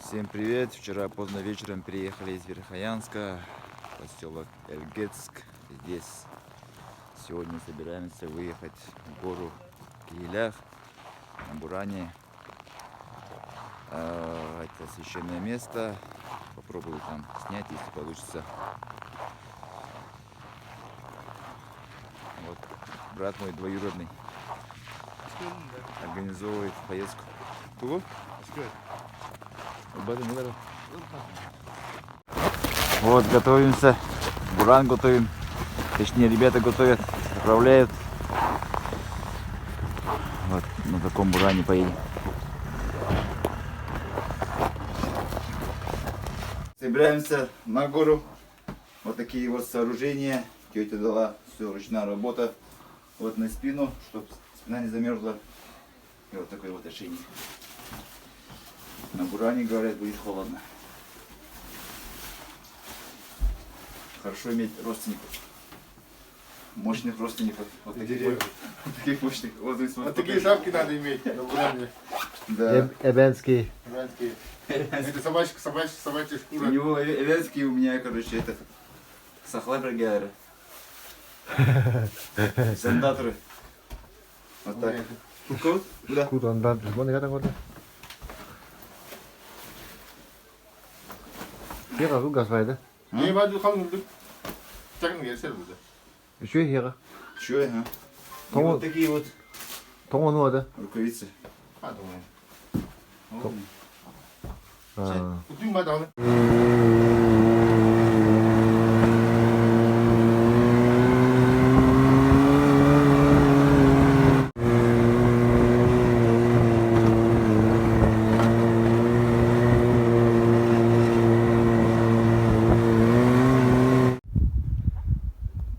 Всем привет! Вчера поздно вечером приехали из Верхоянска, поселок Эльгетск. Здесь сегодня собираемся выехать в гору Киилях на Буране. Это священное место. Попробую там снять, если получится. Вот брат мой двоюродный организовывает поездку. Кого? Вот, готовимся. Буран готовим. Точнее, ребята готовят, отправляют. Вот, на таком буране поедем. Собираемся на гору. Вот такие вот сооружения. Тетя дала, все, ручная работа. Вот на спину, чтобы спина не замерзла. И вот такой вот ошейник. На буране, говорят, будет холодно. Хорошо иметь родственников. Мощных родственников. Вот таких мощных. Вот, вот такие шапки надо иметь на буране. Да. Эбенский. Это собачья шкура. У него эвенский, у меня, короче, это сахлабергеры. Сандаторы. Вот так. Куда? Куда он там? Вон я там вот. Хера ругас вайда. Не баду халнуду. Чакн герсер буду. Еще хера. Чё, ага? И Тому- вот такие вот Томон вода. рукавицы. А думаю. Вот. А. Кутим баду.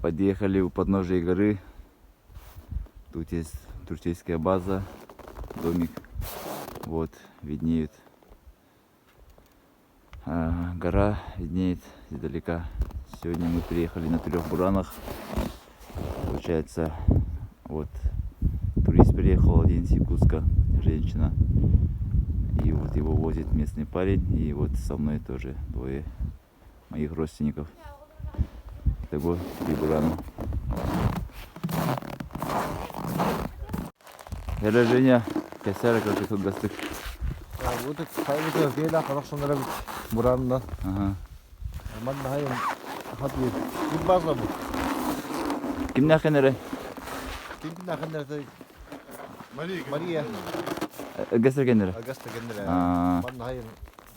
Подъехали у подножия горы. Тут есть турецкая база, домик. Вот, виднеет. Гора виднеет издалека. Сегодня мы приехали на 3 буранах. Получается, вот турист приехал один с Якутска, женщина. И вот его возит местный парень. И вот со мной тоже 2 моих родственников. Итого 3 бурана. Женя, косяра, как тут гостык. Вот это хайвита гейла хорошо нравится. Буранна. Ага. Манна хайм. Хатвит. Тут база бу. Ким нахенере? Ким наханна это Мария. Мария. Гастер генере. Агаста генера. А. Манна хайм.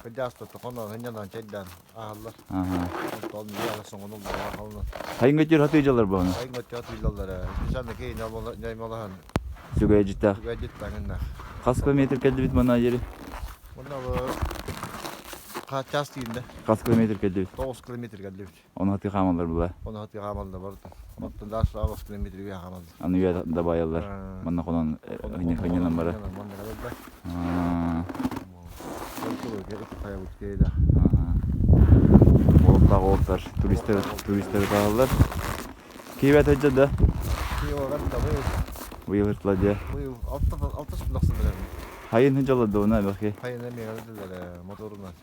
Кадяста тохона ханьядан чайдан. Ахалла. Ага. Тон яла сонгонул бара хална. Хайнга жер хаты жалар бана. Айга чат вилаллара. Бишанна кей наймалахан. Сүгай жита. Гадит тагынна. Кас километр келди бит мана жери? Мына ка частинде. Кас километр келди бит. 9 километр гадлып. Оны хаты хамалар була. Оны хаты гамалда барды. Оттан даш 9 километрге гамалда. Аны я да баялар. Мана конон ханьянан бара. Аа. Олтар туристер тағалар. Кейбет өтті да? Бұйыл ұртылады. Хайын хүнжалады оны бәке? Моторынан.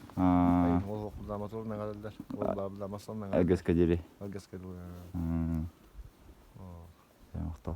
Моторынан. Әгіз кәдері. Мақтал.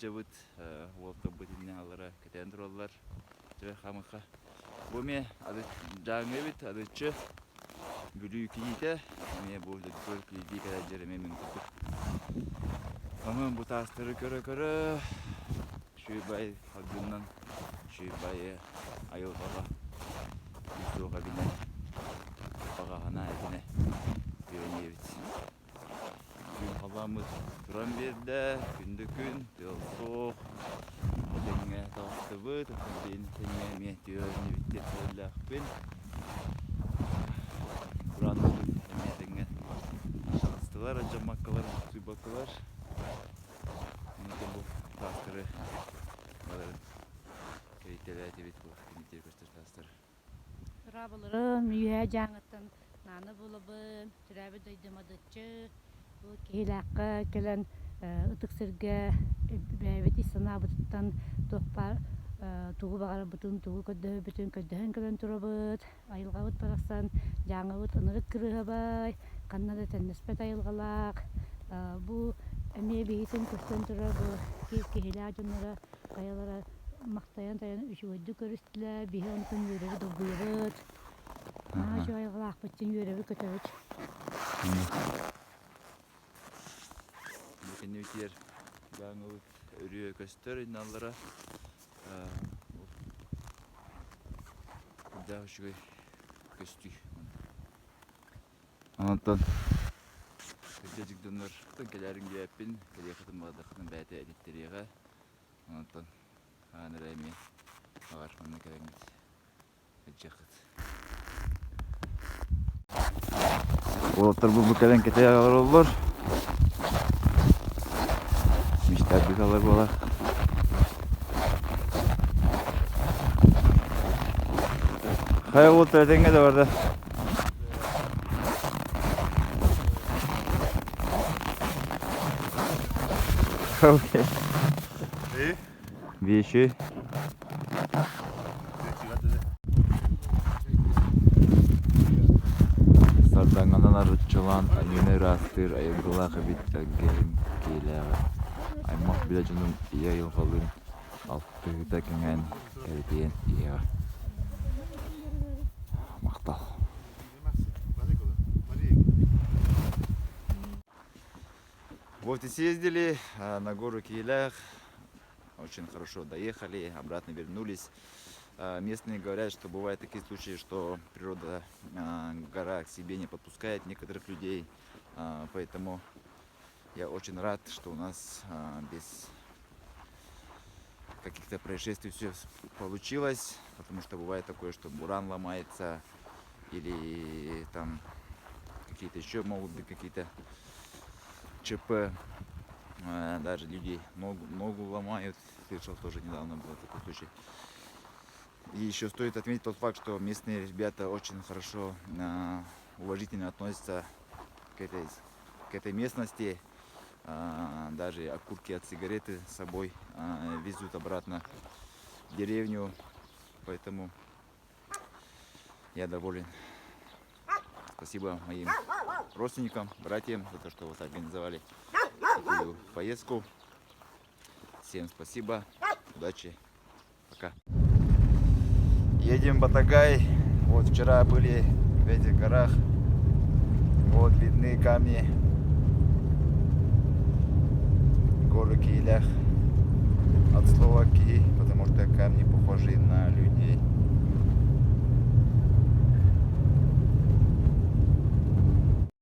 жабыт, олта бытынне алыра кетен туралар. Жабы хамыха. Буме ады жаңы бит, адычы бүлүү кийите. Мен бу дөктөр кийди кара жереме мүмкүндүк. Амын бу тастыры көрө-көрө. Шүйбай хагыннан шүйбай айылгага. Суга бине. Багана этине. Биренебит. Күн халамыз туран берде, күндө күн, тылсоқ. Теңе тастыбыт, күнден теңе мен түйөрүнү биттеп сөйлөкпүн. Туранды теңе шағыстылар, жамаккалар, сүйбаккалар. Мені бұл тастыры баларын кейтелі әтебет бұл кенеттер көстер тастыры. Рабылырым, үйе жаңыттын наны болыбын, түрәбі дойдымадычы, бұл кейлаққа келен ытықсырға бәйбет исана бұтыттан тоқпар туғы бағары бұтын туғы көдді бүтін көддіхін келен тұрабыт, айылға бұт барақсан жаңы бұт ынырык кіріға бай, қаннады тәннеспет айылғалақ, бұл әме бейсін көстен тұрабы, кейлі ажынлары қайалары мақтаян таян үші өйді көрістілі, бейі онтын үйрегі добуйғыт, жу айылғалақ бұттын үйрегі көтөбіт. Бүкін өтер жаңы өрі көстер иналары бұлдағы үшігі көсті. Анаттан көздежікдіңдер келерінге әппін, келе қытым бағдақының бәйті әдеттереға. Анаттан қағаныр әме ағарқанны кәрәңгет әджақыт. Олаттар бұл кәрәң кәте ағар олар. Миштар бігалар болар. Қай олаттар әтенге де барды. Окей. Вещи. Сарданганан арытчылан айыны растыр, айыргылағы биттәгерім кейләға. Аймақ біләжінің ия елғалын алтығыда кеңен кәрбейен ия. Мақтал. Вот и съездили на гору Кейлях, очень хорошо доехали, обратно вернулись. Местные говорят, что бывают такие случаи, что природа гора к себе не подпускает некоторых людей, поэтому я очень рад, что у нас без каких-то происшествий все получилось, потому что бывает такое, что буран ломается или там какие-то еще могут быть какие-то ЧП, даже людей ногу ломают, слышал, тоже недавно был такой случай. И еще стоит отметить тот факт, что местные ребята очень хорошо, уважительно относятся к этой местности, даже окурки от сигареты с собой везут обратно в деревню, поэтому я доволен. Спасибо моим родственникам, братьям за то, что вот организовали такую поездку. Всем спасибо, удачи, пока. Едем в Батагай. Вот вчера были в этих горах. Вот видны камни. Горы Кейлях. От слова Ки, потому что камни похожи на людей.